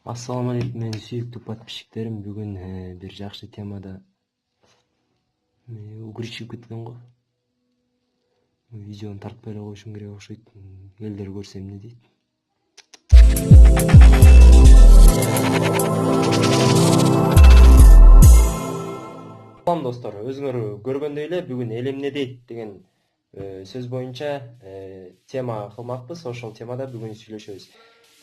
Ассаламу алейкум менин сүйүктүү подписчиктерим. Бүгүн бир жакшы темада угручип кеткен го. Видеону тартпай эле коюшум керек окшойт. Элдер көрсө эмне дейт? Салам достор, өзүңөр көргөндөй эле бүгүн эл эмне дейт деген сөз боюнча тема кылмакпыз. Ошол темада бүгүн сүйлөшөбүз.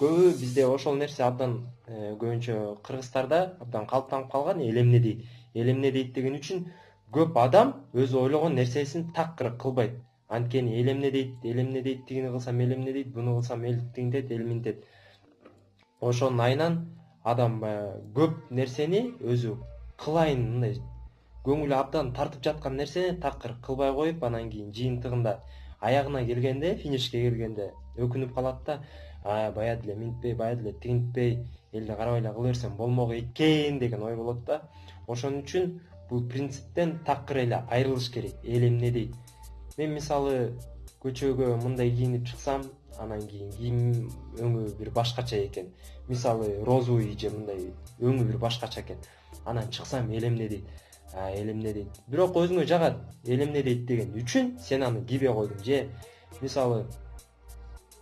Көбү бизде ошол нерсе абдан көбүнчө кыргыздарда абдан калыптанып калган. Эл эмне дейт? Эл эмне дейт деген үчүн көп адам өзү ойлогон нерсесин такыр кылбайт. Анткени эл эмне дейт, тигини кылсам эл эмне дейт, буну кылсам эл тигинтет, эл минтет. Ошонун айынан адам көп нерсени өзү кылайын, мындай көңүлү абдан тартып жаткан нерсени такыр кылбай коюп, анан кийин жыйынтыгында аягына келгенде, финишке келгенде өкүнүп калат да, бая деле минтпей, бая деле тигинтпей, элди карабай эле кыла берсем болмок экен деген ой болот да. Ошон үчүн бул принциптен такыр эле айрылыш керек. Эл эмне дейт? Мен мисалы көчөгө мындай кийинип чыксам, анан кийин кийим өңү бир башкача экен. Мисалы розовый же мындай өңү бир башкача экен. Анан чыксам эл эмне дейт? Эл эмне дейт? Бирок өзүңө жагат. Эл эмне дейт деген үчүн сен аны кийбей койдуң. Же мисалы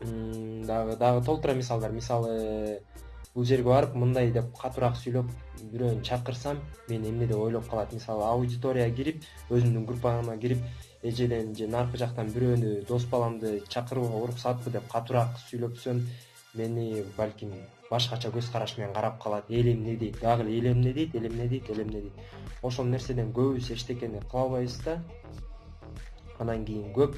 дагы толтура мисалдар. Мисалы бул жерге барып мындай деп катуураак сүйлөп бирөөнү чакырсам, мен эмне деп ойлоп калат. Мисалы аудиторияга кирип, өзүмдүн группама кирип, эжеден же наркы жактан бирөөнү, дос баламды чакырууга уруксатпы деп катуураак сүйлөпсөм, мени балким башкача көз караш менен карап калат. Эл эмне дейт? Дагы эле эл эмне дейт? Эл эмне дейт? Эл эмне дейт? Ошол нерседен көбүбүз эчтекени кыла албайбыз да. Анан кийин көп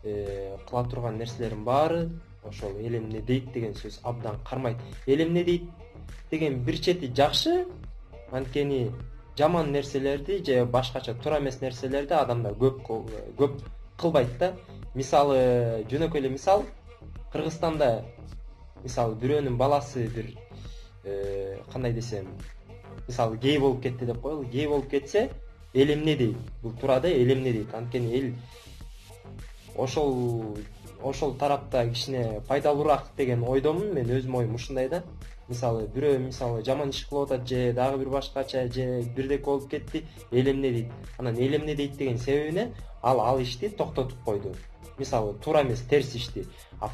кыла турган нерселердин баары ошол эл эмне дейт деген сөз абдан кармайт. Эл эмне дейт деген бир чети жакшы, анткени жаман нерселерди же башкача туура эмес нерселерди адамдар көп кылбайт да. Мисалы жөнөкөй эле мисал, Кыргызстанда мисалы бирөөнүн баласы бир кандай десем, мисалы гей болуп кетти деп коелу. Гей болуп кетсе, эл эмне дейт? Бул туура да, эл эмне дейт? Анткени эл ошол тарапта кичине пайдалуураак деген ойдомун. Мен өзүмдүн оюм ушундай да. Мисалы бирөө жаман иш кылып атат же дагы бир башкача же бирдеке болуп кетти, эл эмне дейт? Анан эл эмне дейт деген себебине ал ишти токтотуп койду. Мисалы туура эмес, терс ишти.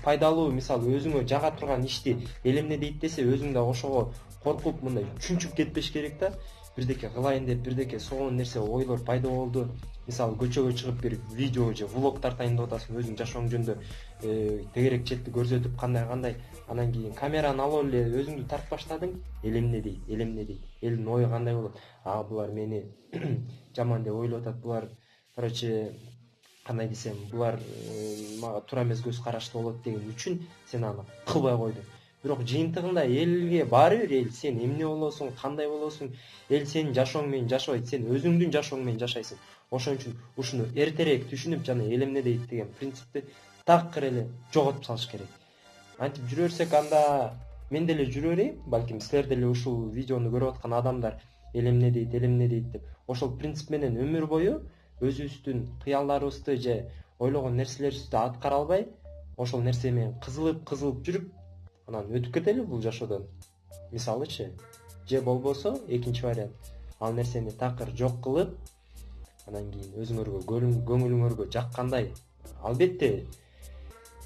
Пайдалуу, мисалы өзүңө жага турган ишти эл эмне дейт десе, өзүң да ошого коркуп мындай чүнчүп кетпеш керек да. Бирдеке кылайын деп, бирдеке сонун нерсе ойлор пайда болду. Мисалы көчөгө чыгып бир видео же влог тартайын деп атасың, өзүң жашооң жөнүндө тегерек четти көрсөтүп кандай, анан кийин камераны алып эле өзүңдү тартып баштадың, эл эмне дейт? Эл эмне дейт? Элдин ою кандай болот? Булар мени жаман деп ойлоп атат, булар, короче, кандай десем, булар мага туура эмес көз карашты болот деген үчүн сен аны кылбай койдуң. Бирок жыйынтыгында элге баары бир, эл сен эмне болосуң, кандай болосуң, эл сенин жашооң менен жашабайт, сен өзүңдүн жашооң менен жашайсың. Ошон үчүн ушуну эртерээк түшүнүп, жана эл эмне дейт деген принципти такыр эле жоготуп салыш керек. Антип жүрө берсек, анда мен деле жүрө берейин, балким силер деле ушул видеону көрүп аткан адамдар эл эмне дейт деп ошол принцип менен өмүр бою өзүбүздүн кыялдарыбызды же ойлогон нерселерибизди аткара албай, ошол нерсе менен кызылып жүрүп, анан өтүп кетели бул жашоодон. Мисалычы, же болбосо экинчи вариант, ал нерсени такыр жок кылып, анан кийин өзүңөргө көңүлүңөргө жаккандай, албетте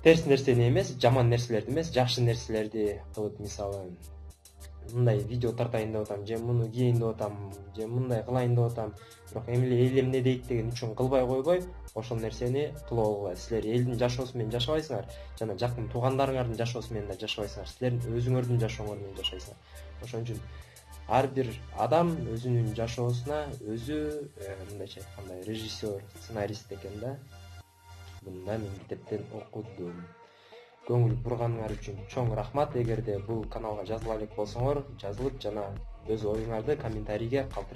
терс нерсени эмес, жаман нерселерди эмес, жакшы нерселерди кылып, мисалы мындай видео тартайын деп атам, же муну кийейин деп атам, же мындай кылайын деп атам, бирок эл эмне дейт деген үчүн кылбай койбой, ошол нерсени кылып алгыла. Силер элдин жашоосу менен жашабайсыңар, жана жакын туугандарыңардын жашоосу менен да жашабайсыңар. Силер өзүңөрдүн жашооңор менен жашайсыңар. Ошон үчүн ар бир адам өзүнүн жашоосуна өзү мындайча айтканда режиссер, сценарист экен да. Буну да мен китептен окудум. Көңүл бурганыңар үчүн чоң рахмат. Эгерде бул каналга жазыла элек болсоңор, жазылып жана өз оюңарды комментарийге калтырып